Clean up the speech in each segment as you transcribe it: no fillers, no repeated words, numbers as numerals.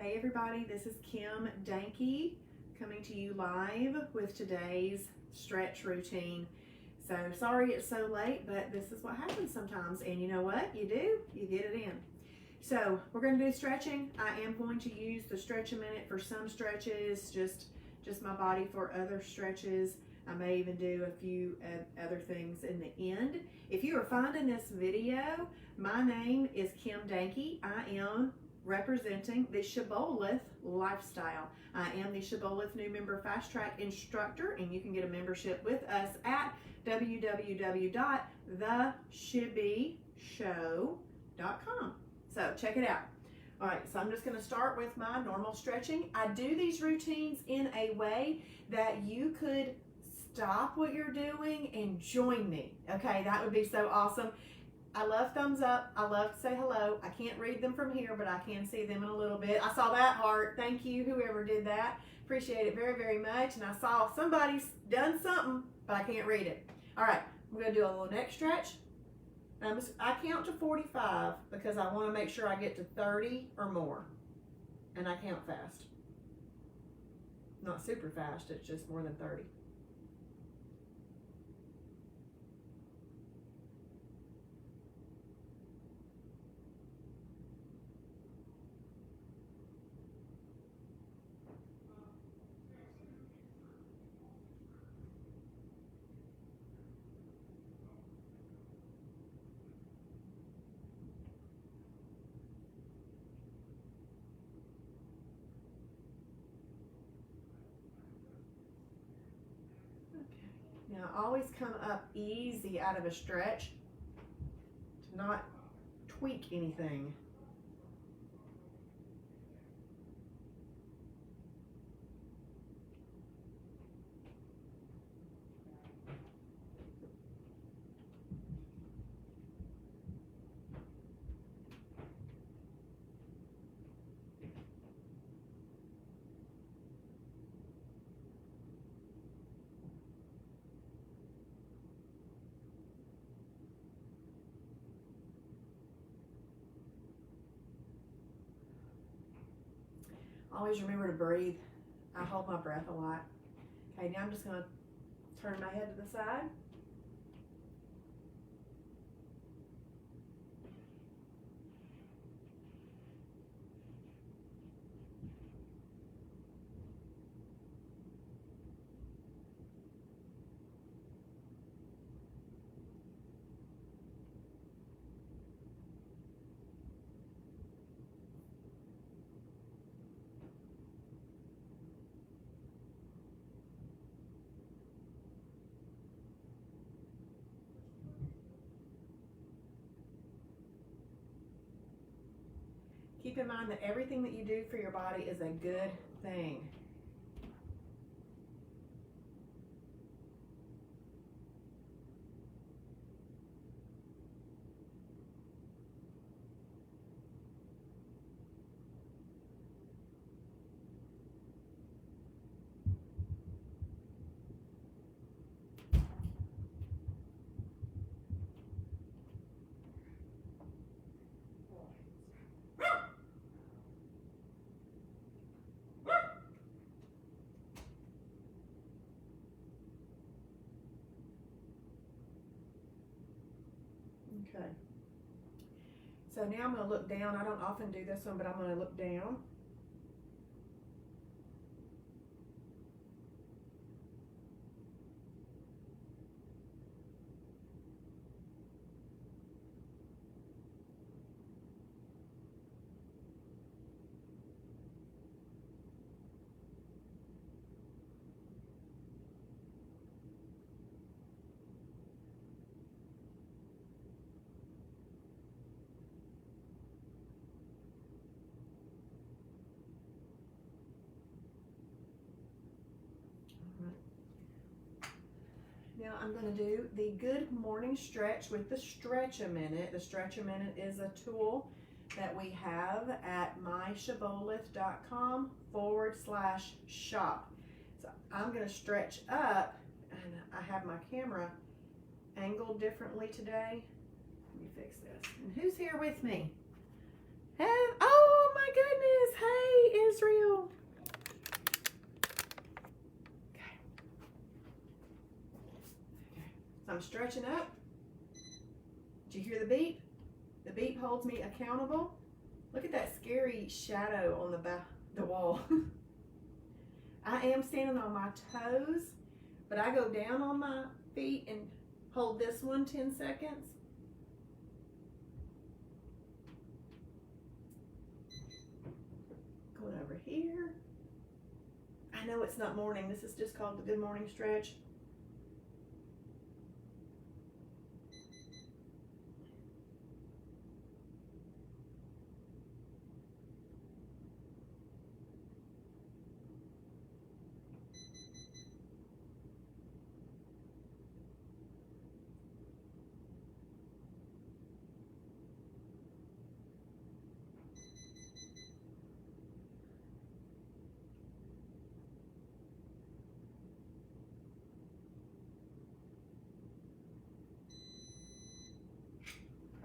Hey everybody, this is Kim Danke coming to you live with today's stretch routine. So sorry it's so late, but this is what happens sometimes. And you know what you do? You get it in. So we're going to do stretching. I am going to use the stretch a minute for some stretches, just my body for other stretches. I may even do a few other things in the end. If you are finding this video, my name is Kim Danke. I am representing the Shibboleth lifestyle. I am the Shibboleth new member fast track instructor, and you can get a membership with us at www.theshibbyshow.com. So check it out. All right, so I'm just going to start with my normal stretching. I do these routines in a way that you could stop what you're doing and join me. Okay, that would be so awesome. I love thumbs up. I love to say hello. I can't read them from here, but I can see them in a little bit. I saw that heart. Thank you, whoever did that. Appreciate it very, very much. And I saw somebody's done something, but I can't read it. All right, I'm going to do a little neck stretch. I count to 45 because I want to make sure I get to 30 or more. And I count fast. Not super fast, it's just more than 30. Now, always come up easy out of a stretch to not tweak anything. Always remember to breathe. I hold my breath a lot. Okay, now I'm just going to turn my head to the side. Keep in mind that everything that you do for your body is a good thing. Okay. So now I'm going to look down. I don't often do this one, but I'm going to look down. Now I'm going to do the good morning stretch with the stretch a minute. The stretch a minute is a tool that we have at myshibboleth.com/shop. So I'm going to stretch up, and I have my camera angled differently today. Let me fix this. And who's here with me? Oh my goodness. Hey, I'm stretching up. Did you hear the beep? The beep holds me accountable. Look at that scary shadow on the wall. I am standing on my toes, but I go down on my feet and hold this one 10 seconds. Going over here. I know it's not morning. This is just called the good morning stretch.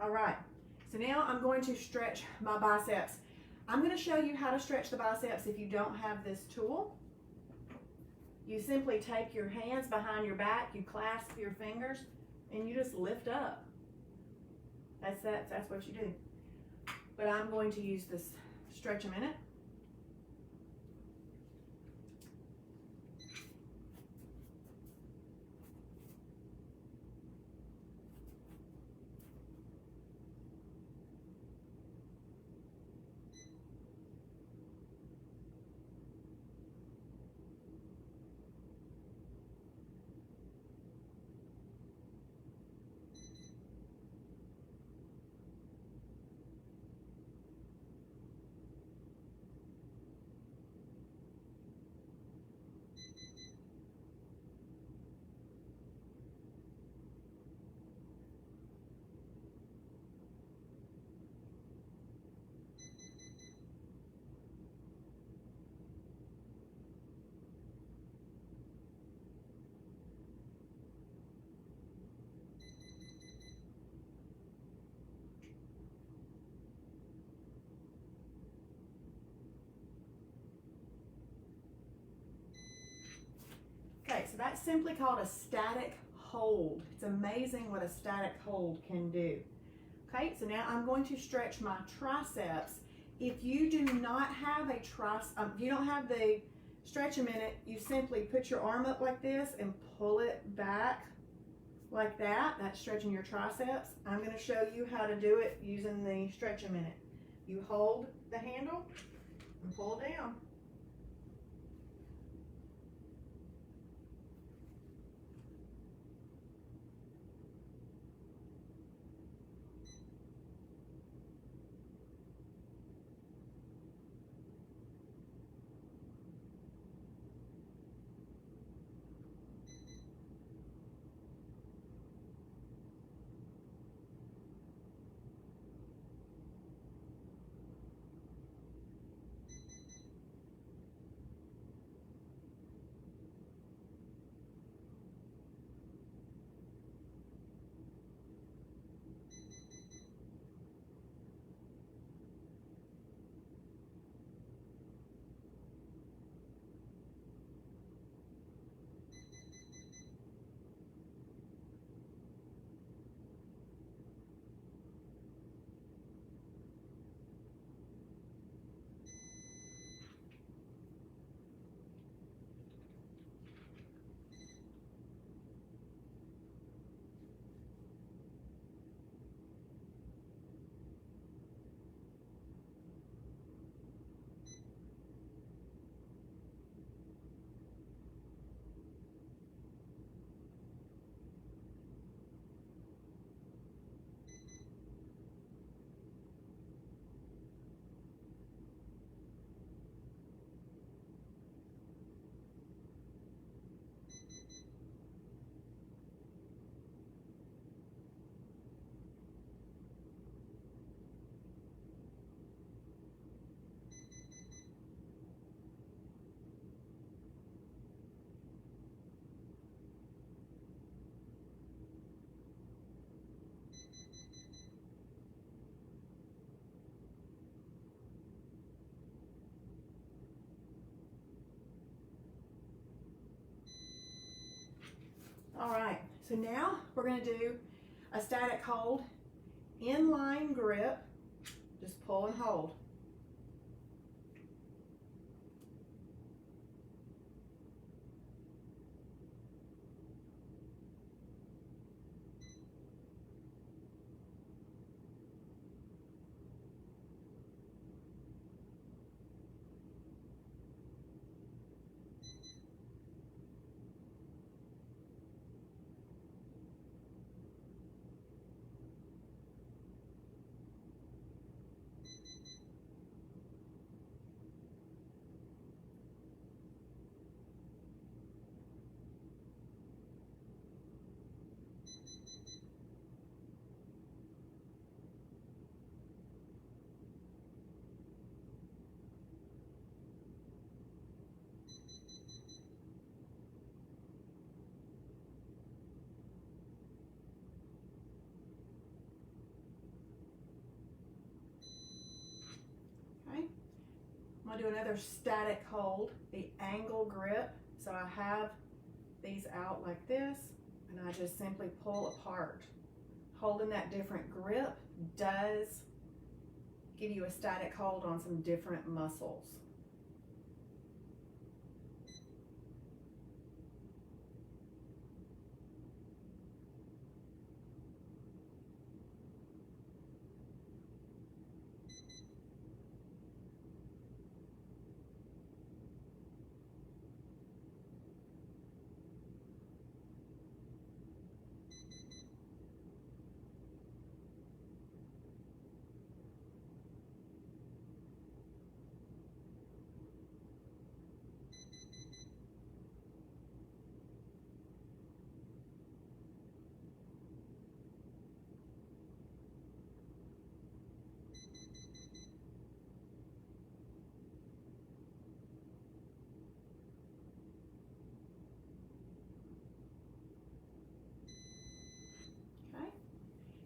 All right, so now I'm going to stretch my biceps. I'm going to show you how to stretch the biceps if you don't have this tool. You simply take your hands behind your back, you clasp your fingers, and you just lift up. That's what you do. But I'm going to use this stretch a minute. Okay, so that's simply called a static hold. It's amazing what a static hold can do. Okay, so now I'm going to stretch my triceps. If you do not have a if you don't have the stretch a minute, you simply put your arm up like this and pull it back like that. That's stretching your triceps. I'm going to show you how to do it using the stretch a minute. You hold the handle and pull down. So now we're going to do a static hold, inline grip, just pull and hold. I'm going to do another static hold, the angle grip. So I have these out like this, and I just simply pull apart. Holding that different grip does give you a static hold on some different muscles.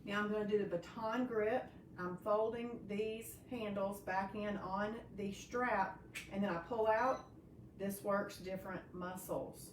Now I'm going to do the baton grip. I'm folding these handles back in on the strap, and then I pull out. This works different muscles.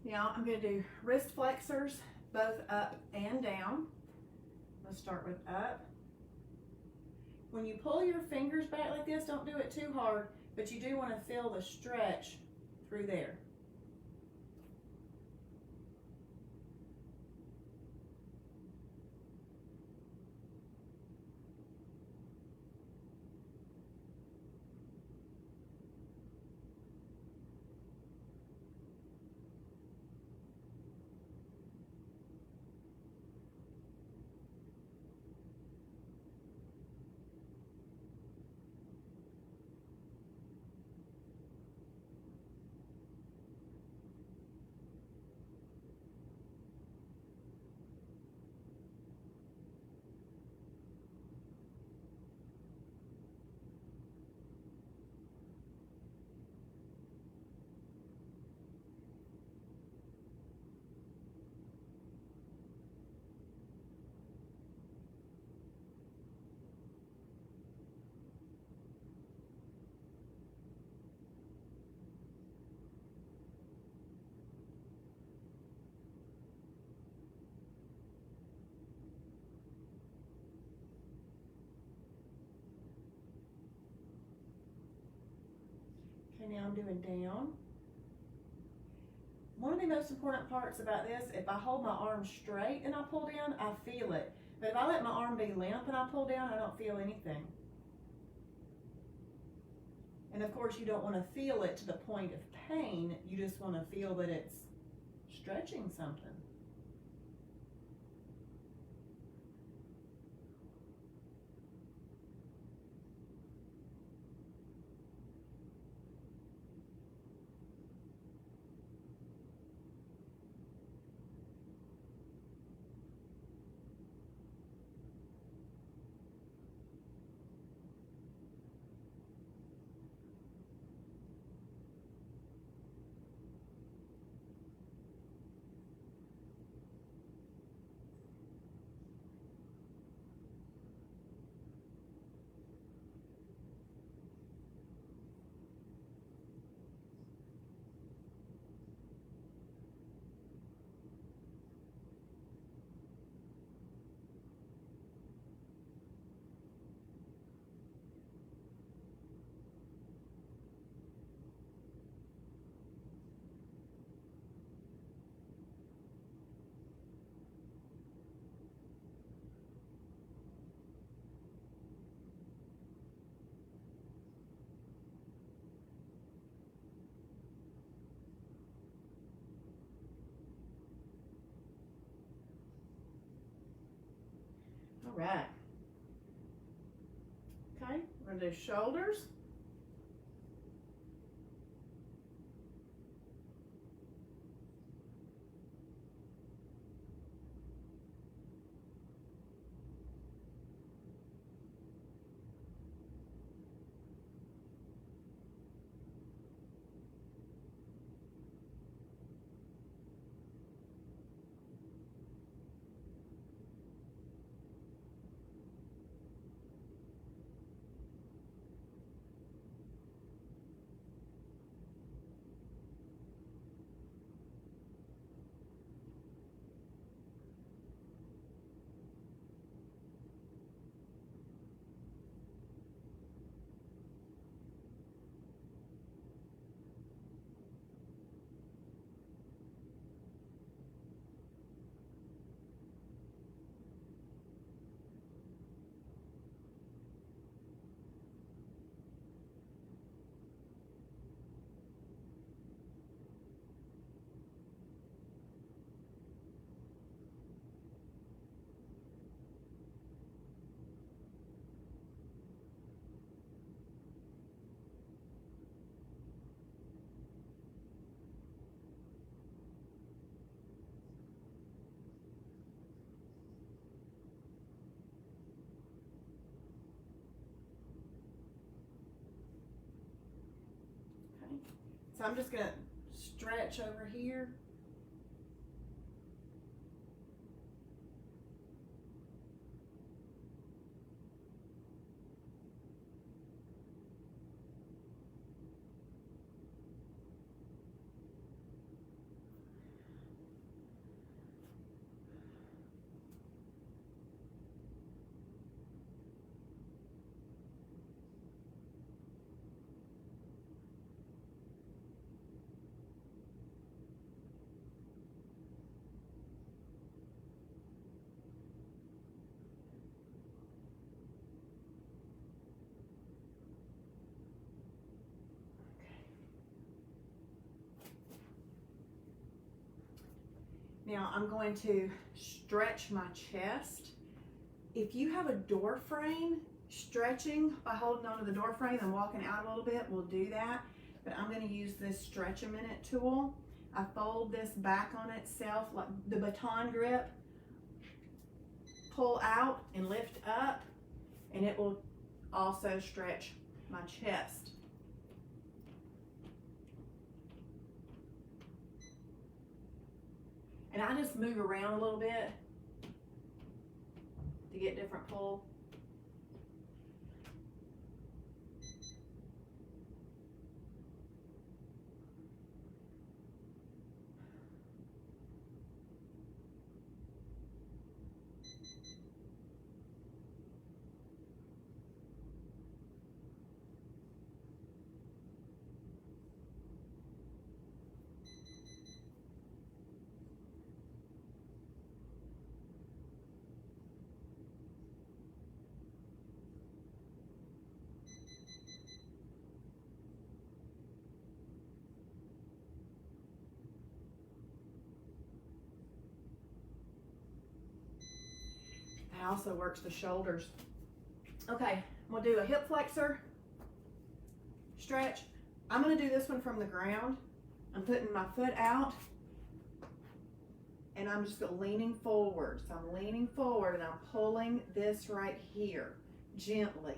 Now I'm going to do wrist flexors, both up and down. Let's start with up. When you pull your fingers back like this, don't do it too hard, but you do want to feel the stretch through there. Okay, now I'm doing down. One of the most important parts about this, if I hold my arm straight and I pull down, I feel it. But if I let my arm be limp and I pull down, I don't feel anything. And of course, you don't want to feel it to the point of pain. You just want to feel that it's stretching something. All right. Okay, we're going to do shoulders. Okay, so I'm just going to stretch over here. Now I'm going to stretch my chest. If you have a door frame, stretching by holding onto the door frame and walking out a little bit will do that. But I'm going to use this Stretch a Minute tool. I fold this back on itself like the baton grip. Pull out and lift up, and it will also stretch my chest. And I just move around a little bit to get different pull. also works the shoulders. Okay, I'm gonna do a hip flexor stretch. I'm gonna do this one from the ground. I'm putting my foot out and I'm just leaning forward. So I'm leaning forward and I'm pulling this right here gently.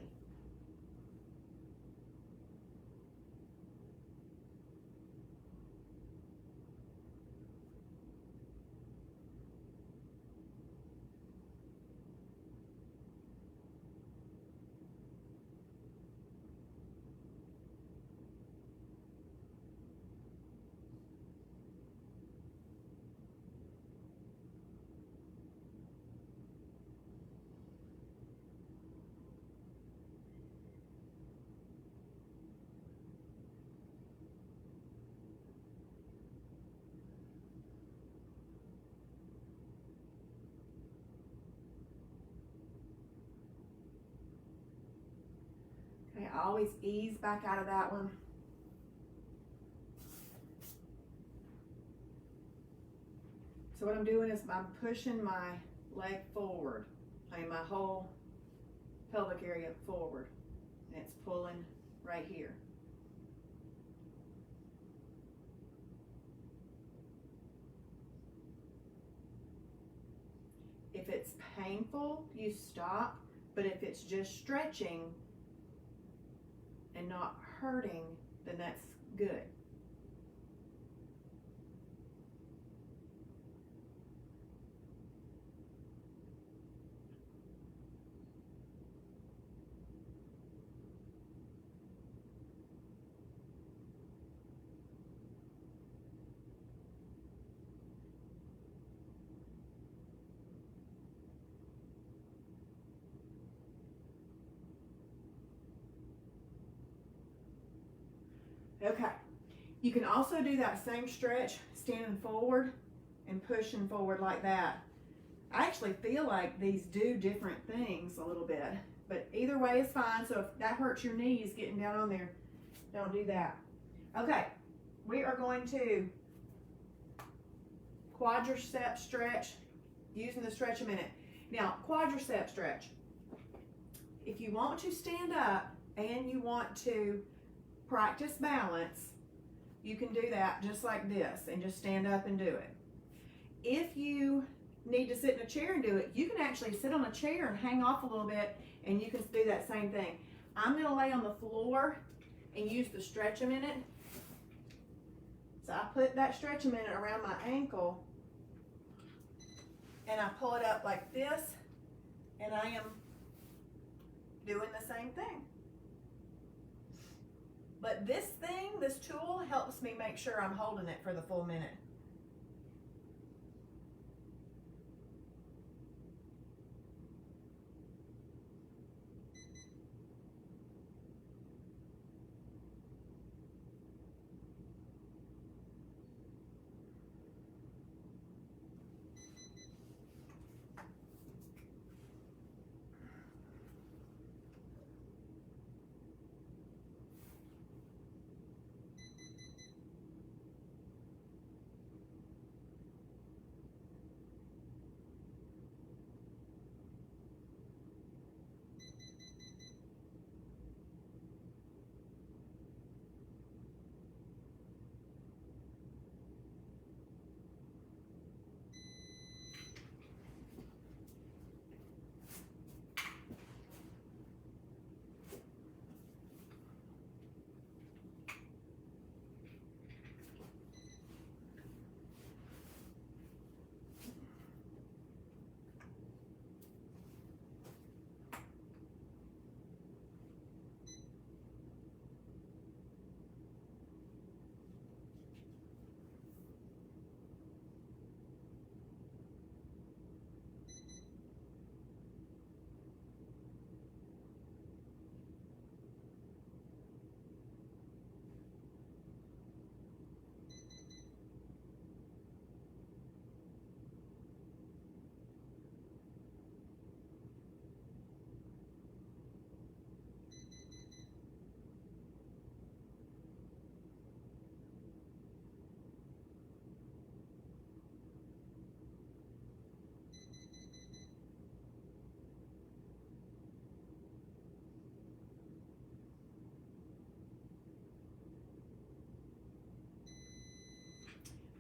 Okay, I always ease back out of that one. So what I'm doing is I'm pushing my leg forward. I mean my whole pelvic area forward. And it's pulling right here. If it's painful, you stop. But if it's just stretching and not hurting, then that's good. Okay, you can also do that same stretch standing forward and pushing forward like that. I actually feel like these do different things a little bit, but either way is fine. So if that hurts your knees getting down on there, don't do that. Okay, we are going to quadricep stretch using the Stretch a Minute. Now, quadricep stretch. If you want to stand up and you want to practice balance, you can do that just like this and just stand up and do it. If you need to sit in a chair and do it, you can actually sit on a chair and hang off a little bit and you can do that same thing. I'm going to lay on the floor and use the Stretch a Minute. So I put that Stretch a Minute around my ankle and I pull it up like this and I am doing the same thing. But this tool helps me make sure I'm holding it for the full minute.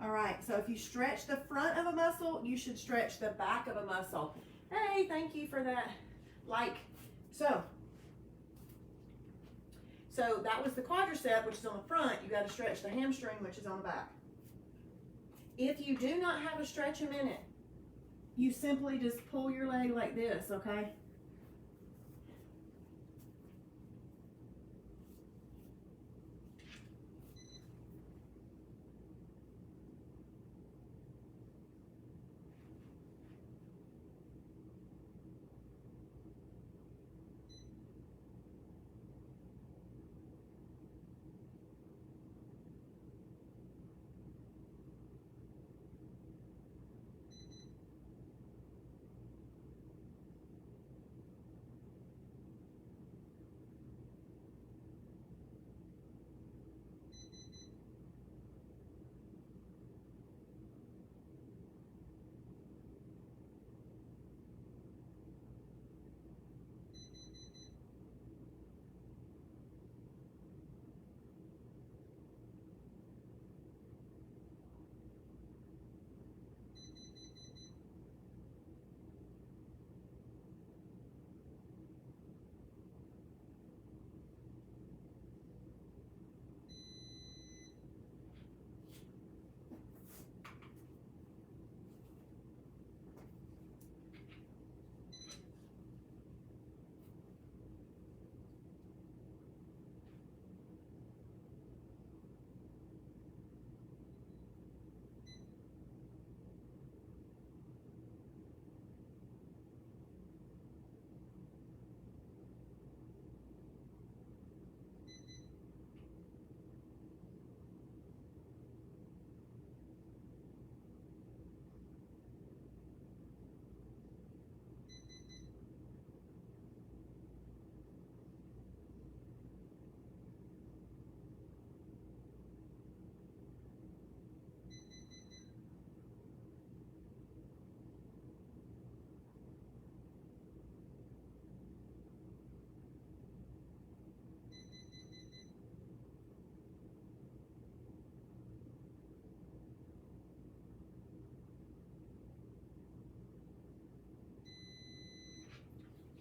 All right, so if you stretch the front of a muscle, you should stretch the back of a muscle. Hey, thank you for that. So that was the quadricep, which is on the front. You got to stretch the hamstring, which is on the back. If you do not have a stretch a minute, you simply just pull your leg like this, okay?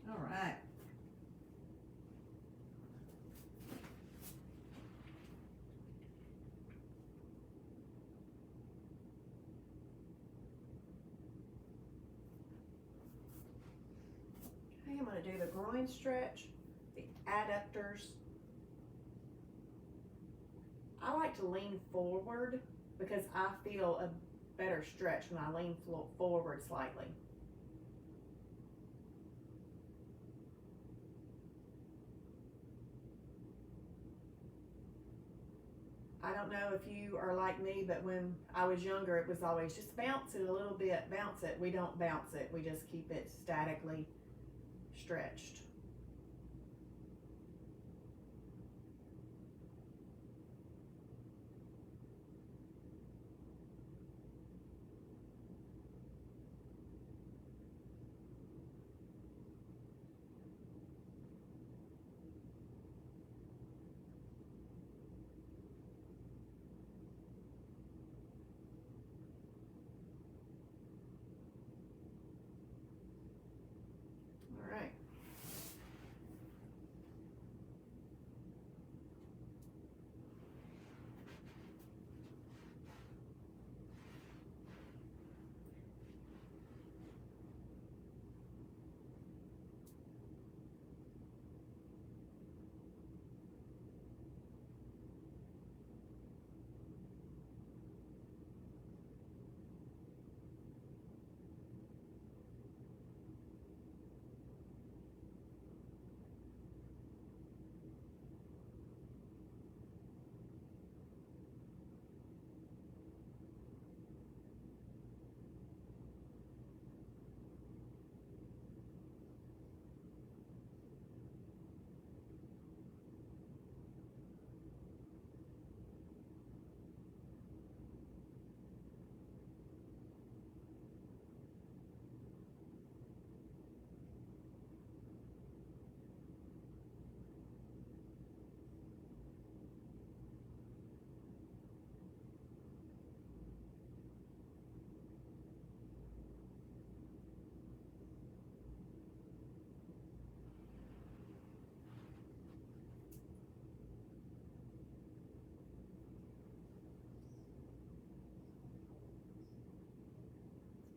All right. Okay, I'm going to do the groin stretch, the adductors. I like to lean forward because I feel a better stretch when I lean forward slightly. I don't know if you are like me, but when I was younger, it was always just bounce it a little bit, bounce it. We don't bounce it. We just keep it statically stretched. All right.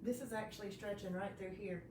This is actually stretching right through here.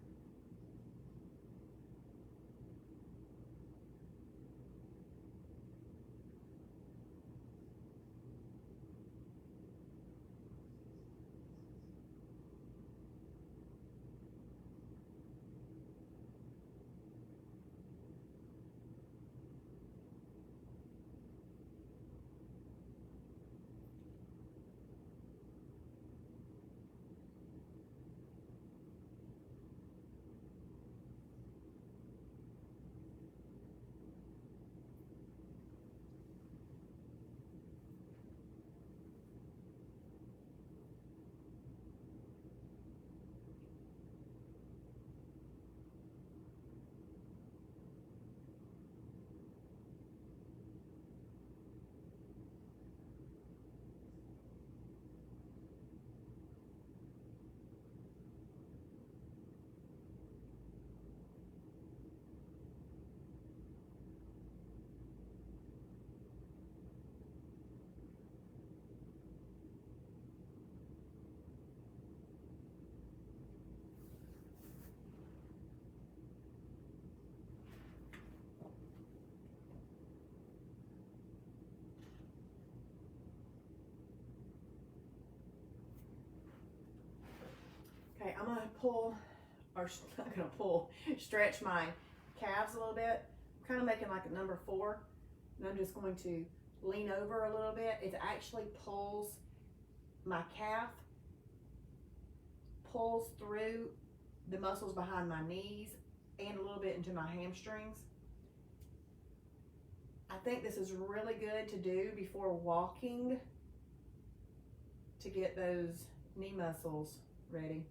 Okay, I'm gonna pull, or not gonna pull, stretch my calves a little bit. I'm kind of making like a number 4, and I'm just going to lean over a little bit. It actually pulls my calf, pulls through the muscles behind my knees and a little bit into my hamstrings. I think this is really good to do before walking to get those knee muscles ready.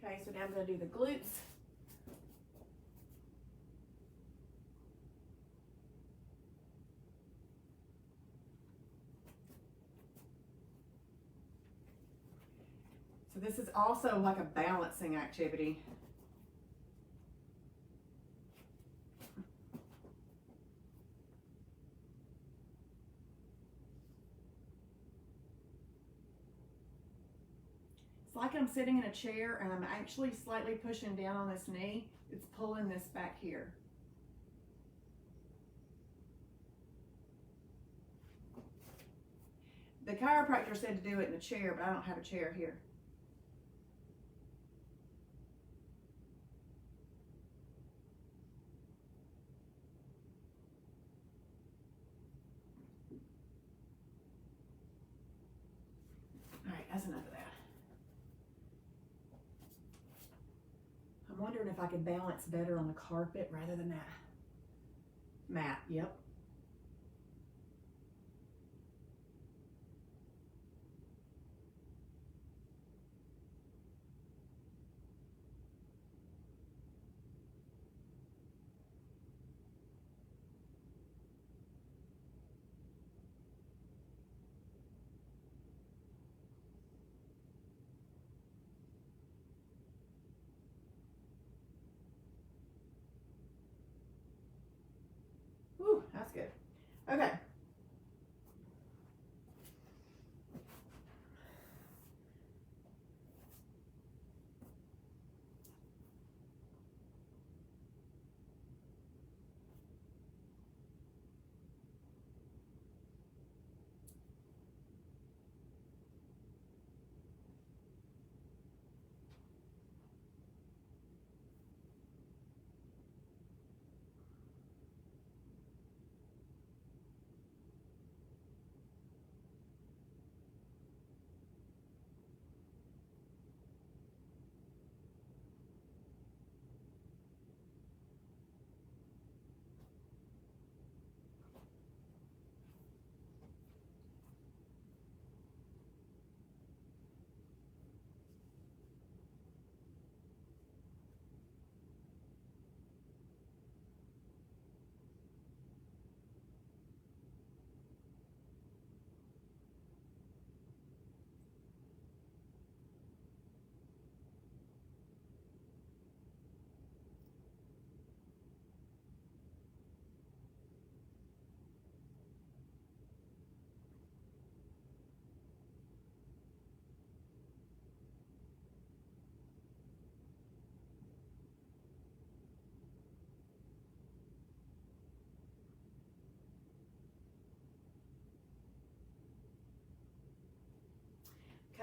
Okay, so now I'm going to do the glutes. So this is also like a balancing activity. It's like I'm sitting in a chair and I'm actually slightly pushing down on this knee. It's pulling this back here. The chiropractor said to do it in a chair, but I don't have a chair here. All right, that's enough of that. I'm wondering if I could balance better on the carpet rather than that mat. Yep. That's good. Okay.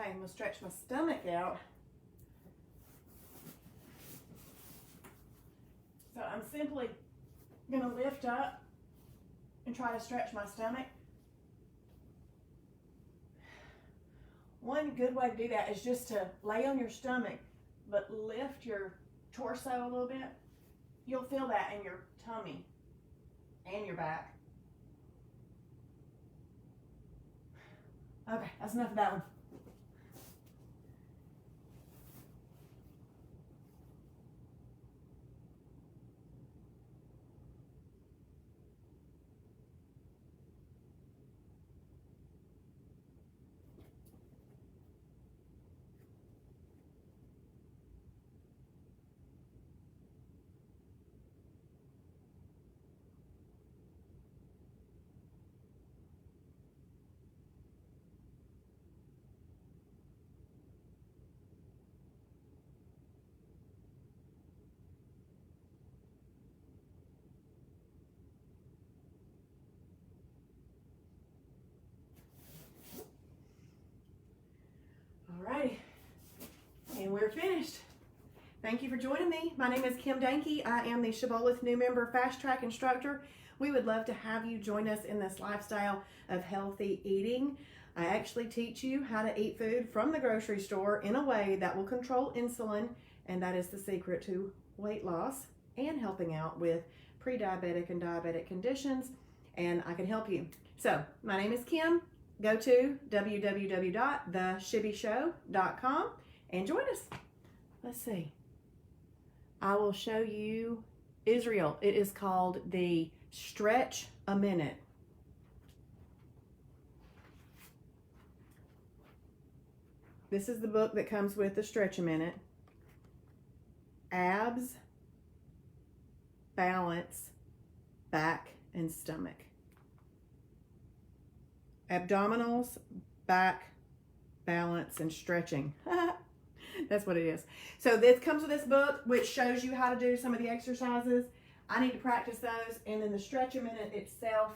Okay, I'm gonna stretch my stomach out. So I'm simply gonna lift up and try to stretch my stomach. One good way to do that is just to lay on your stomach, but lift your torso a little bit. You'll feel that in your tummy and your back. Okay, that's enough of that one. Alrighty, and we're finished. Thank you for joining me. My name is Kim Danke. I am the Shibboleth new member fast track instructor. We would love to have you join us in this lifestyle of healthy eating. I actually teach you how to eat food from the grocery store in a way that will control insulin, and that is the secret to weight loss and helping out with pre-diabetic and diabetic conditions, and I can help you. So, my name is Kim. Go to www.theshibbyshow.com and join us. Let's see. I will show you Israel. It is called the Stretch a Minute. This is the book that comes with the Stretch a Minute. Abs, balance, back, and stomach. Abdominals, back, balance, and stretching. That's what it is. So this comes with this book, which shows you how to do some of the exercises. I need to practice those, and then the Stretch a Minute itself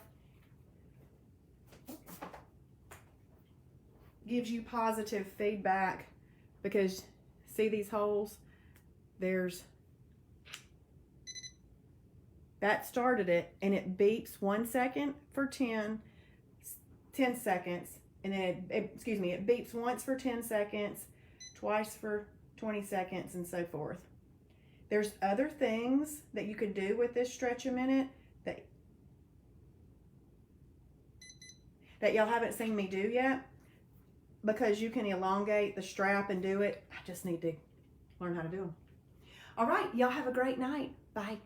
gives you positive feedback, because see these holes? That started it, and it beeps 1 second for 10 seconds, and then it beeps once for 10 seconds, twice for 20 seconds, and so forth. There's other things that you can do with this Stretch a Minute that y'all haven't seen me do yet, because you can elongate the strap and do it. I just need to learn how to do them. All right, y'all have a great night. Bye.